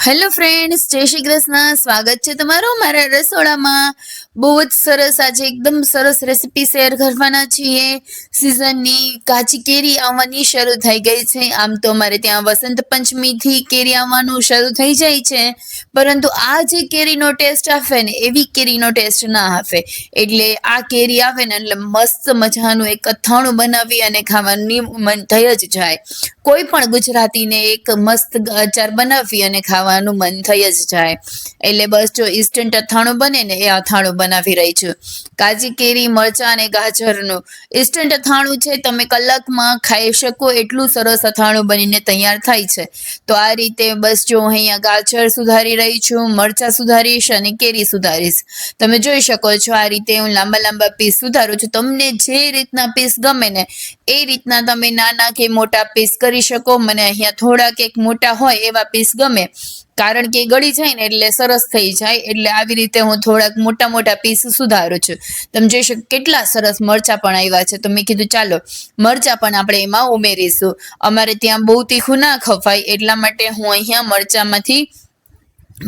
Hello friends, જય શ્રી કૃષ્ણ. સ્વાગત છે તમારું મારા રસોડામાં. બહુ જ સરસ આજે એકદમ સરસ રેસીપી શેર કરવાના છીએ. સિઝનની કાચી કેરી આવવાની શરૂ થઈ ગઈ છે. આમ તો અમારે ત્યાં વસંત પંચમીથી કેરી આવવાનું શરૂ થઈ જાય છે, પરંતુ આ જે કેરીનો ટેસ્ટ આવે ને એવી કેરીનો ટેસ્ટ ના આવે. એટલે આ કેરી આવે ને એટલે મસ્ત મજાનું એક અથાણું બનાવી અને ખાવાનું મન થઈ જ જાય. કોઈ પણ ગુજરાતીને એક મસ્ત અચાર બનાવી અને ખાવાનું મન થઈ જ જાય. એટલે બસ જો ઇન્સ્ટન્ટ અથાણું બને ને એ અથાણું બનાવી રહી છું. કાચી કેરી, મરચાં અને ગાજરનું ઇન્સ્ટન્ટ અથાણું છે. તમે કલાકમાં ખાઈ શકો એટલું સરસ અથાણું બનીને તૈયાર થાય છે. તો આ રીતે બસ જો અહીંયા ગાજર સુધારી રહી છું, મરચાં સુધારીશ અને કેરી સુધારીશ. તમે જોઈ શકો છો આ રીતે હું લાંબા લાંબા પીસ સુધારું છું. તમને જે રીતના પીસ ગમે ને એ રીતના તમે નાના કે મોટા પીસ કરી શકો. મને અહીંયા થોડાક એક મોટા હોય એવા પીસ ગમે, કારણ કે ગળી જાય ને એટલે સરસ થઈ જાય. એટલે આવી રીતે હું થોડાક મોટા મોટા પીસ સુધારું છું. તમે જોઈ શકો કેટલા સરસ મરચાં પણ આવ્યા છે. તો મેં કીધું ચાલો મરચાં પણ આપણે એમાં ઉમેરીશું. અમારે ત્યાં બહુ તીખું ના ખવાય એટલા માટે હું અહીંયા મરચાંમાંથી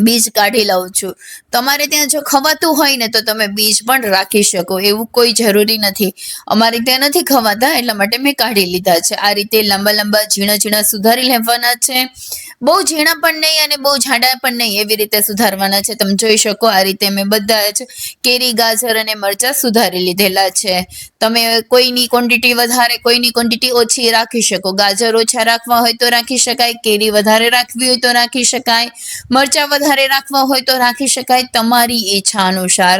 બીજ કાઢી લઉં છું. તમારે ત્યાં જો ખવાતું હોય ને તો તમે બીજ પણ રાખી શકો, એવું કોઈ જરૂરી નથી. અમારે ત્યાં નથી ખવાતા એટલા માટે મેં કાઢી લીધા છે. આ રીતે લાંબા લાંબા ઝીણા ઝીણા સુધારી લેવાના છે. બહુ ઝીણા પણ નહીં અને બહુ જાડા પણ નહીં, એવી રીતે સુધારવાના છે. તમે જોઈ શકો આ રીતે મેં બધા જ કેરી, ગાજર અને મરચાં સુધારી લીધેલા છે. તમે કોઈની ક્વોન્ટિટી વધારે કોઈની ક્વોન્ટિટી ઓછી રાખી શકો. ગાજર ઓછા રાખવા હોય તો રાખી શકાય, કેરી વધારે રાખવી હોય તો રાખી શકાય, મરચાં વધારે રાખવા હોય તો રાખી શકાય. તમારી ઈચ્છા અનુસાર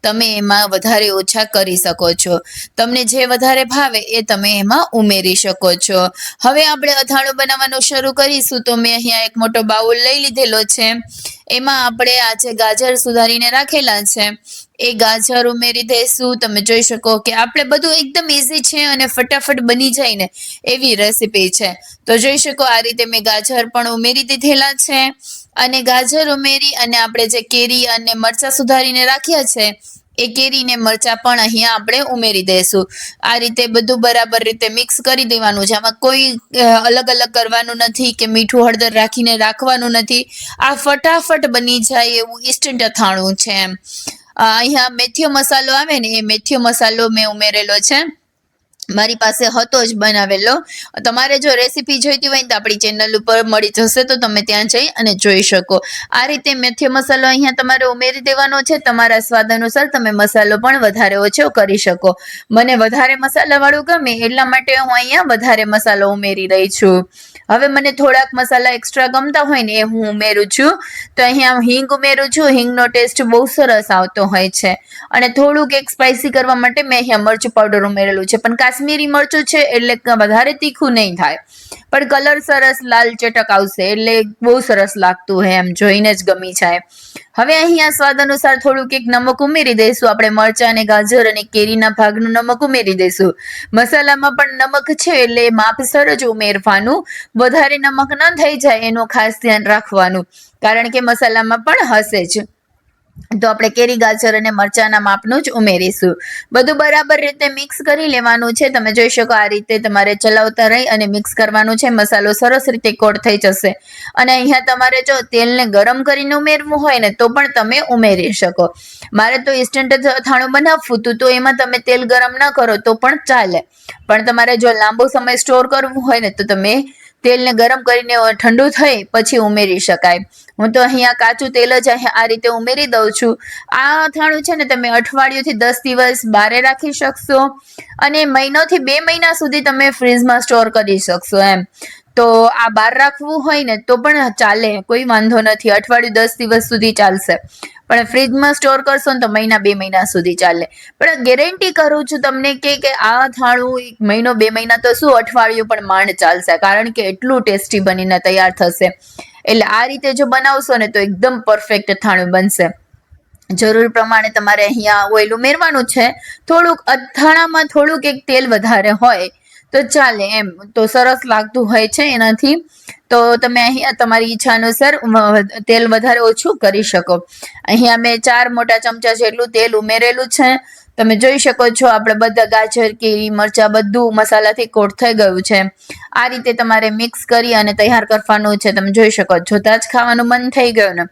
તમે એમાં વધારે ઓછા કરી શકો છો. તમને જે વધારે ભાવે એ તમે એમાં ઉમેરી શકો છો. હવે આપણે અથાણું બનાવવાનું શરૂ કરીશું. તો મેં અહીંયા એક મોટો બાઉલ લઈ લીધેલો છે. એમાં આપણે આજે ગાજર સુધારીને રાખેલા છે એ ગાજર ઉમેરી દઈશું. તમે જોઈ શકો કે આપણે બધું એકદમ ઇઝી છે અને ફટાફટ બની જાય ને એવી રેસીપી છે. તો જોઈ શકો આ રીતે મેં ગાજર પણ ઉમેરી દીધેલા છે. અને ગાજર ઉમેરી અને આપણે જે કેરી અને મરચાં સુધારીને રાખ્યા છે એ કેરી ને મરચાં પણ અહીંયા આપણે ઉમેરી દઈશું. આ રીતે બધું બરાબર રીતે મિક્સ કરી દેવાનું છે. આમાં કોઈ અલગ અલગ કરવાનું નથી કે મીઠું હળદર રાખીને રાખવાનું નથી. આ ફટાફટ બની જાય એવું ઇન્સ્ટન્ટ અથાણું છે એમ. અહીંયા મેથીયો મસાલો આવે ને એ મેથીયો મસાલો મેં ઉમેરેલો છે. મારી પાસે હતો જ બનાવેલો. તમારે જો રેસીપી જોઈતી હોય તો આપણી ચેનલ ઉપર મળી જશે, તો તમે ત્યાં જઈ અને જોઈ શકો. આ રીતે મેથીયો મસાલો અહીંયા તમારે ઉમેરી દેવાનો છે. તમારા સ્વાદ અનુસાર તમે મસાલો પણ વધારે ઓછો કરી શકો. મને વધારે મસાલાવાળું ગમે એટલા માટે હું અહીંયા વધારે મસાલો ઉમેરી રહી છું. હવે મને થોડાક મસાલા એક્સ્ટ્રા ગમતા હોય ને એ હું ઉમેરું છું. તો અહીંયા હિંગ ઉમેરું છું. હિંગનો ટેસ્ટ બહુ સરસ આવતો હોય છે. અને થોડુંક એક સ્પાઇસી કરવા માટે મેં અહીંયા મરચું પાવડર ઉમેરેલું છે. પણ કાશ્મીરી મરચું છે એટલે વધારે તીખું નહીં થાય, પણ કલર સરસ લાલ ચટક આવશે એટલે બહુ સરસ લાગતું હોય, એમ જોઈને જ ગમી જાય. હવે અહીંયા સ્વાદ અનુસાર થોડુંક એક નમક ઉમેરી દઈશું. આપણે મરચાં અને ગાજર અને કેરીના ભાગનું નમક ઉમેરી દઈશું. મસાલામાં પણ નમક છે એટલે માપસર જ ઉમેરવાનું. વધારે નમક ન થઈ જાય એનું ખાસ ધ્યાન રાખવાનું, કારણ કે મસાલામાં પણ હશે જ. તો આપણે કેરી, ગાજર અને મરચાંના માપનું જ ઉમેરીશું. બધું બરાબર રીતે મિક્સ કરી લેવાનું છે. તમે જોઈ શકો આ રીતે તમારે ચલાવતા રહી અને મિક્સ કરવાનું છે. મસાલો સરસ રીતે કોટ થઈ જશે. અને અહીંયા તમારે જો તેલને ગરમ કરીને ઉમેરવું હોય ને તો પણ તમે ઉમેરી શકો. મારે તો ઇન્સ્ટન્ટ અથાણું બનાવવું હતું તો એમાં તમે તેલ ગરમ ન કરો તો પણ ચાલે. પણ તમારે જો લાંબો સમય સ્ટોર કરવું હોય ને તો તમે તેલને ગરમ કરીને ઠંડુ થઈ પછી ઉમેરી શકાય. હું તો અહીંયા કાચું તેલ જ આ રીતે ઉમેરી દઉં છું. આ અથાણું છે ને તમે અઠવાડિયુંથી 10 દિવસ બારે રાખી શકશો અને મહિનોથી 2 મહિના સુધી તમે ફ્રીજમાં સ્ટોર કરી શકશો એમ. તો આ બહાર રાખવું હોય ને તો પણ ચાલે, કોઈ વાંધો નથી. અઠવાડિયું 10 દિવસ સુધી ચાલશે. પણ ફ્રીજમાં સ્ટોર કરશો ને તો મહિના 2 મહિના સુધી ચાલે. પણ ગેરંટી કરું છું તમને કે આ અથાણું 1 મહિનો 2 મહિના તો શું, અઠવાડિયું પણ માંડ ચાલશે, કારણ કે એટલું ટેસ્ટી બનીને તૈયાર થશે. એટલે આ રીતે જો બનાવશો ને તો એકદમ પરફેક્ટ અથાણું બનશે. જરૂર પ્રમાણે તમારે અહીંયા ઓઇલ ઉમેરવાનું છે. થોડુંક અથાણામાં થોડુંક એક તેલ વધારે હોય તો ચાલે એમ, તો સરસ લાગતું હોય છે એનાથી. તો તમે અહીંયા તમારી ઈચ્છા અનુસાર તેલ વધારે ઓછું કરી શકો. અહીંયા મેં 4 મોટા ચમચા જેટલું તેલ ઉમેરેલું છે. તમે જોઈ શકો છો આપણે બધા ગાજર, કેરી, મરચાં બધું મસાલાથી કોટ થઈ ગયું છે. આ રીતે તમારે મિક્સ કરી અને તૈયાર કરવાનું છે. તમે જોઈ શકો જોતા જ ખાવાનું મન થઈ ગયું ને,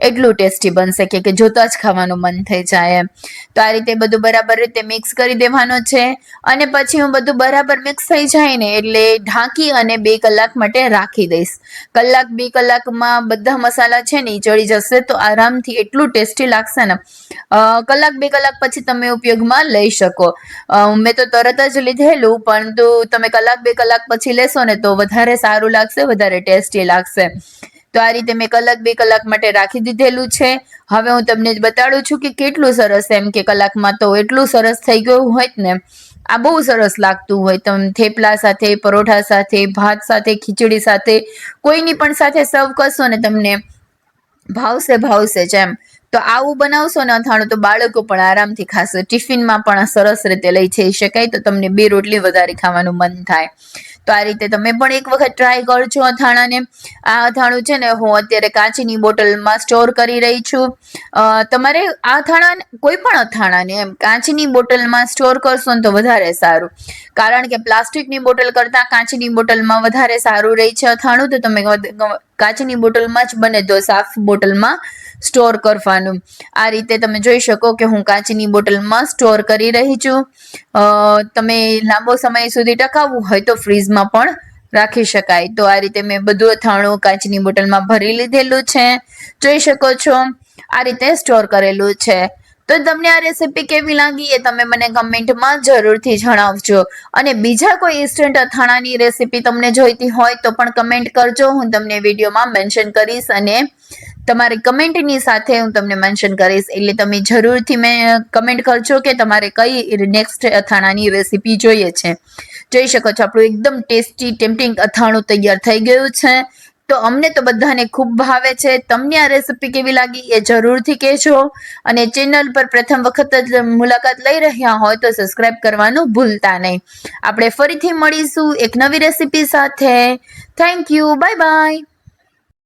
એટલું ટેસ્ટી બનશે કે જોતા જ ખાવાનું મન થઈ જાય એમ. તો આ રીતે બધું બરાબર રીતે મિક્સ કરી દેવાનું છે. અને પછી હું બધું બરાબર મિક્સ થઈ જાય ને એટલે ઢાંકી અને 2 કલાક માટે રાખી દઈશ. 1-2 કલાકમાં બધા મસાલા છે ને ચડી જશે તો આરામથી એટલું ટેસ્ટી લાગશે ને. 1-2 કલાક પછી તમે ઉપયોગમાં લઈ શકો. મેં તો તરત જ લીધેલું, પરંતુ તમે 1-2 કલાક પછી લેશો ને તો વધારે સારું લાગશે, વધારે ટેસ્ટી લાગશે. તો આ રીતે મેં 1-2 કલાક માટે રાખી દીધેલું છે. હવે હું તમને બતાડું છું કે કેટલું સરસ, એમ કે કલાકમાં તો એટલું સરસ થઈ ગયું હોય ને. આ બહુ સરસ લાગતું હોય. તમે થેપલા સાથે, પરોઠા સાથે, ભાત સાથે, ખીચડી સાથે, કોઈની પણ સાથે સર્વ કરશો ને તમને ભાવશે જ એમ. તો આવું બનાવશો ને અથાણું તો બાળકો પણ આરામથી ખાશે. ટિફિનમાં પણ સરસ રીતે લઈ જઈ શકાય, તો તમને 2 રોટલી વધારે ખાવાનું મન થાય. તો આ રીતે તમે પણ એક વખત ટ્રાય કરજો અથાણાને. આ અથાણું છે ને હું અત્યારે કાચની બોટલમાં સ્ટોર કરી રહી છું. તમારે આ અથાણા, કોઈ પણ અથાણાને એમ કાચની બોટલમાં સ્ટોર કરશો ને તો વધારે સારું. કારણ કે પ્લાસ્ટિકની બોટલ કરતાં કાચની બોટલમાં વધારે સારું રહે છે અથાણું. તો તમે કાચની બોટલમાં જ બને તો સાફ બોટલમાં સ્ટોર કરવાનું. આ રીતે તમે જોઈ શકો કે હું કાચની બોટલમાં સ્ટોર કરી રહી છું. તમે લાંબો સમય સુધી ટકાવવું હોય તો ફ્રીજમાં પણ રાખી શકાય. તો આ રીતે મેં બધું અથાણું કાચની બોટલમાં ભરી લીધેલું છે. જોઈ શકો છો આ રીતે સ્ટોર કરેલું છે. તો તમને આ રેસીપી કેવી લાગી એ તમે મને કમેન્ટમાં જરૂરથી જણાવજો. અને બીજા કોઈ ઇન્સ્ટન્ટ અથાણાની રેસીપી તમને જોઈતી હોય તો પણ કમેન્ટ કરજો. હું તમને વિડીયોમાં મેન્શન કરીશ અને તમારી કમેન્ટની સાથે હું તમને મેન્શન કરીશ. એટલે તમે જરૂરથી કમેન્ટ કરજો કે તમારે કઈ નેક્સ્ટ અથાણાની રેસીપી જોઈએ છે. જોઈ શકો છો આપણું એકદમ ટેસ્ટી ટેમ્પટિંગ અથાણું તૈયાર થઈ ગયું છે. તો અમને તો બધાને ખૂબ ભાવે છે. તમને આ રેસીપી કેવી લાગી એ જરૂરથી કહેજો. અને ચેનલ પર પ્રથમ વખત જ મુલાકાત લઈ રહ્યા હોય તો સબસ્ક્રાઇબ કરવાનું ભૂલતા નહીં. આપણે ફરીથી મળીશું એક નવી રેસીપી સાથે. Thank you. Bye bye.